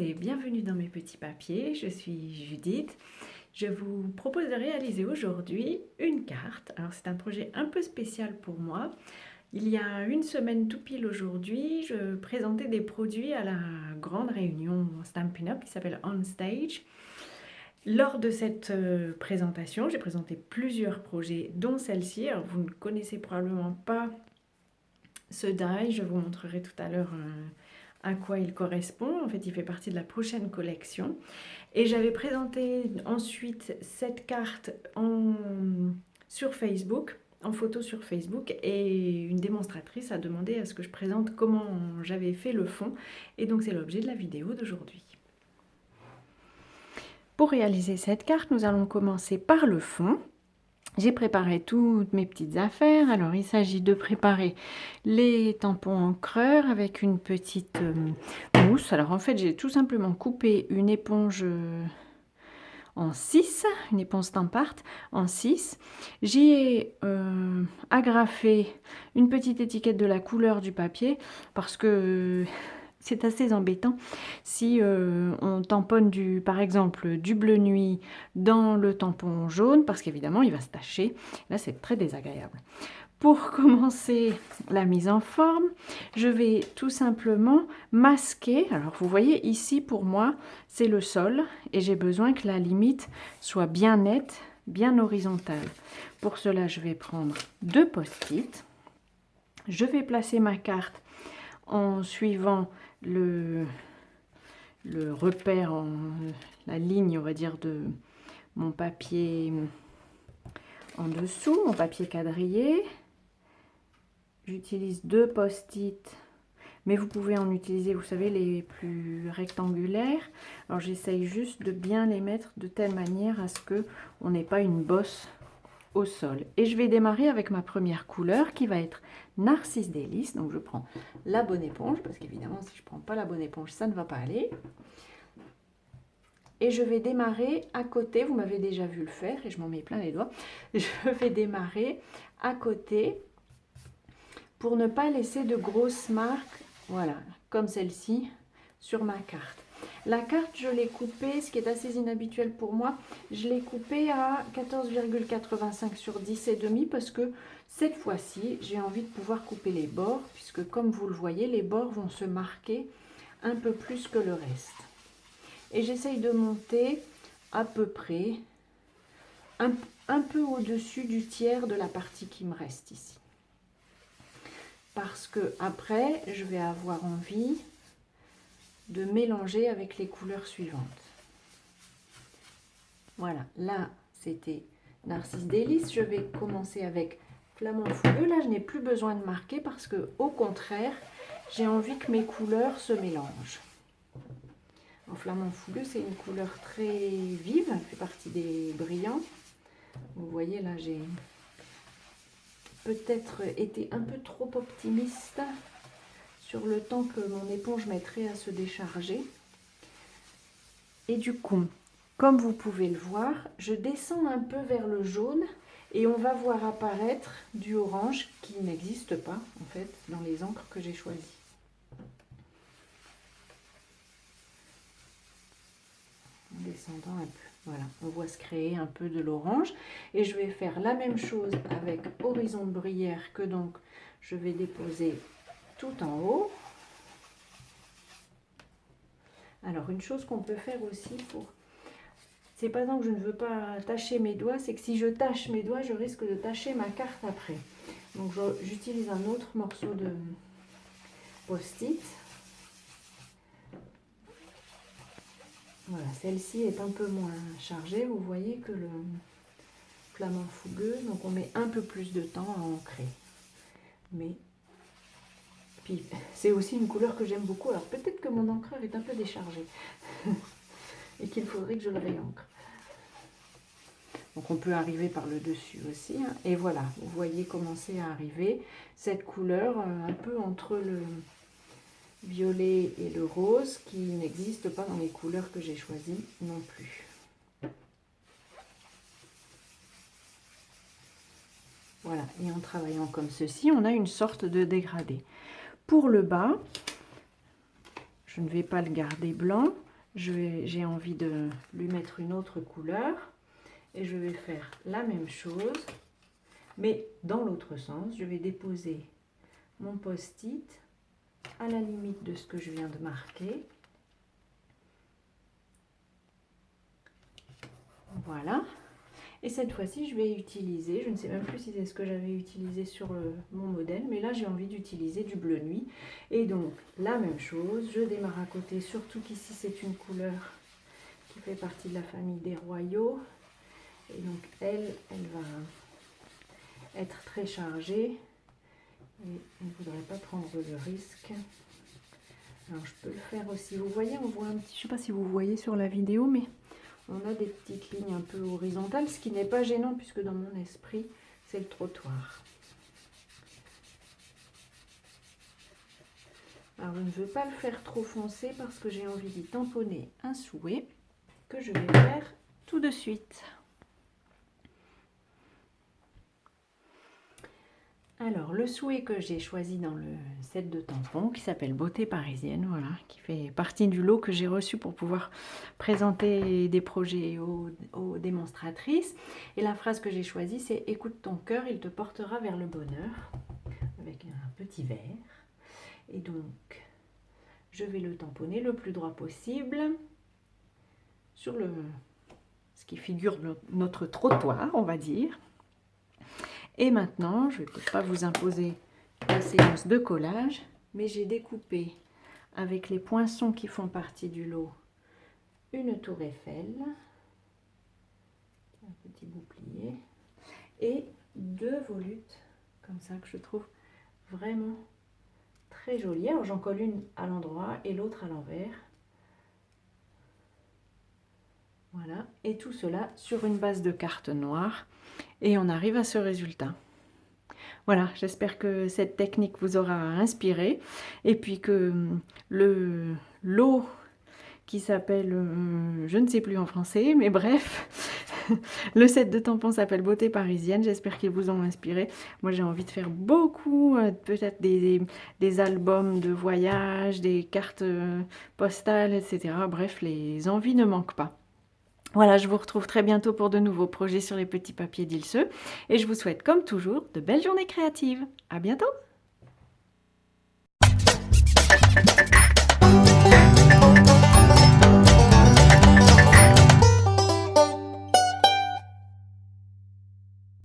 et bienvenue dans mes petits papiers. Je suis Judith. Je vous propose de réaliser aujourd'hui une carte. Alors c'est un projet un peu spécial pour moi. Il y a une semaine tout pile aujourd'hui, je présentais des produits à la grande réunion Stampin' Up qui s'appelle On Stage. Lors de cette présentation, j'ai présenté plusieurs projets, dont celle-ci. Alors vous ne connaissez probablement pas ce die, je vous montrerai tout à l'heure à quoi il correspond. En fait, il fait partie de la prochaine collection. Et j'avais présenté ensuite cette carte sur Facebook, en photo sur Facebook, et une démonstratrice a demandé à ce que je présente comment j'avais fait le fond. Et donc c'est l'objet de la vidéo d'aujourd'hui. Pour réaliser cette carte, nous allons commencer par le fond. J'ai préparé toutes mes petites affaires. Alors, il s'agit de préparer les tampons encreurs avec une petite mousse. Alors, en fait, j'ai tout simplement coupé une éponge en 6, une éponge Stampart en 6. J'y ai agrafé une petite étiquette de la couleur du papier parce que c'est assez embêtant si on tamponne par exemple du bleu nuit dans le tampon jaune, parce qu'évidemment il va se tacher. Là c'est très désagréable. Pour commencer la mise en forme, je vais tout simplement masquer. Alors vous voyez ici pour moi c'est le sol et j'ai besoin que la limite soit bien nette, bien horizontale. Pour cela je vais prendre 2 post-it. Je vais placer ma carte en suivant le repère, la ligne, on va dire, de mon papier en dessous, mon papier quadrillé. J'utilise 2 post-it, mais vous pouvez en utiliser, vous savez, les plus rectangulaires. Alors j'essaye juste de bien les mettre de telle manière à ce qu'on n'ait pas une bosse au sol. Et je vais démarrer avec ma première couleur qui va être Narcisse Délice. Donc je prends la bonne éponge, parce qu'évidemment si je ne prends pas la bonne éponge, ça ne va pas aller. Et je vais démarrer à côté, vous m'avez déjà vu le faire et je m'en mets plein les doigts. Je vais démarrer à côté pour ne pas laisser de grosses marques, voilà, comme celle-ci sur ma carte. La carte, je l'ai coupée, ce qui est assez inhabituel pour moi, je l'ai coupée à 14,85 sur 10,5 parce que cette fois-ci, j'ai envie de pouvoir couper les bords, puisque comme vous le voyez, les bords vont se marquer un peu plus que le reste. Et j'essaye de monter à peu près un peu au-dessus du tiers de la partie qui me reste ici. Parce que après, je vais avoir envie de mélanger avec les couleurs suivantes. Voilà, là c'était Narcisse Délice. Je vais commencer avec Flamant Fougueux. Là, je n'ai plus besoin de marquer parce que, au contraire, j'ai envie que mes couleurs se mélangent. En Flamant Fougueux, c'est une couleur très vive, elle fait partie des brillants. Vous voyez, là, j'ai peut-être été un peu trop optimiste sur le temps que mon éponge mettrait à se décharger. Et du coup, comme vous pouvez le voir, je descends un peu vers le jaune et on va voir apparaître du orange qui n'existe pas en fait dans les encres que j'ai choisies. En descendant un peu, voilà, on voit se créer un peu de l'orange et je vais faire la même chose avec Horizon de Bruyère que donc je vais déposer tout en haut. Alors une chose qu'on peut faire aussi pour... C'est pas tant que je ne veux pas tacher mes doigts, c'est que si je tâche mes doigts, je risque de tacher ma carte après. Donc j'utilise un autre morceau de post-it. Voilà, celle-ci est un peu moins chargée, vous voyez, que le Flamant Fougueux. Donc on met un peu plus de temps à ancrer. Mais puis c'est aussi une couleur que j'aime beaucoup. Alors peut-être que mon encreur est un peu déchargé et qu'il faudrait que je le réancre. Donc on peut arriver par le dessus aussi. Hein. Et voilà, vous voyez commencer à arriver cette couleur un peu entre le violet et le rose qui n'existe pas dans les couleurs que j'ai choisies non plus. Voilà, et en travaillant comme ceci, on a une sorte de dégradé. Pour le bas, je ne vais pas le garder blanc, j'ai envie de lui mettre une autre couleur. Et je vais faire la même chose, mais dans l'autre sens. Je vais déposer mon post-it à la limite de ce que je viens de marquer. Voilà. Et cette fois-ci, je vais utiliser, je ne sais même plus si c'est ce que j'avais utilisé sur mon modèle, mais là j'ai envie d'utiliser du bleu nuit. Et donc, la même chose, je démarre à côté, surtout qu'ici c'est une couleur qui fait partie de la famille des royaux. Et donc, elle va être très chargée. Et je ne voudrais pas prendre le risque. Alors, je peux le faire aussi. Vous voyez, on voit un petit, je ne sais pas si vous voyez sur la vidéo, mais on a des petites lignes un peu horizontales, ce qui n'est pas gênant puisque dans mon esprit, c'est le trottoir. Alors, je ne veux pas le faire trop foncé parce que j'ai envie d'y tamponner un souhait que je vais faire tout de suite. Alors, le souhait que j'ai choisi dans le set de tampons, qui s'appelle Beauté Parisienne, voilà, qui fait partie du lot que j'ai reçu pour pouvoir présenter des projets aux démonstratrices. Et la phrase que j'ai choisie, c'est « Écoute ton cœur, il te portera vers le bonheur », avec un petit verre. Et donc, je vais le tamponner le plus droit possible sur ce qui figure notre trottoir, on va dire. Et maintenant, je ne vais peut-être pas vous imposer la séance de collage, mais j'ai découpé avec les poinçons qui font partie du lot une tour Eiffel, un petit bouclier et 2 volutes, comme ça, que je trouve vraiment très jolies. Alors j'en colle une à l'endroit et l'autre à l'envers. Voilà, et tout cela sur une base de carte noire. Et on arrive à ce résultat. Voilà, j'espère que cette technique vous aura inspiré. Et puis que le lot qui s'appelle, je ne sais plus en français, mais bref, le set de tampons s'appelle Beauté Parisienne. J'espère qu'ils vous ont inspiré. Moi, j'ai envie de faire beaucoup, peut-être des albums de voyage, des cartes postales, etc. Bref, les envies ne manquent pas. Voilà, je vous retrouve très bientôt pour de nouveaux projets sur les petits papiers d'Ilse. Et je vous souhaite, comme toujours, de belles journées créatives. À bientôt!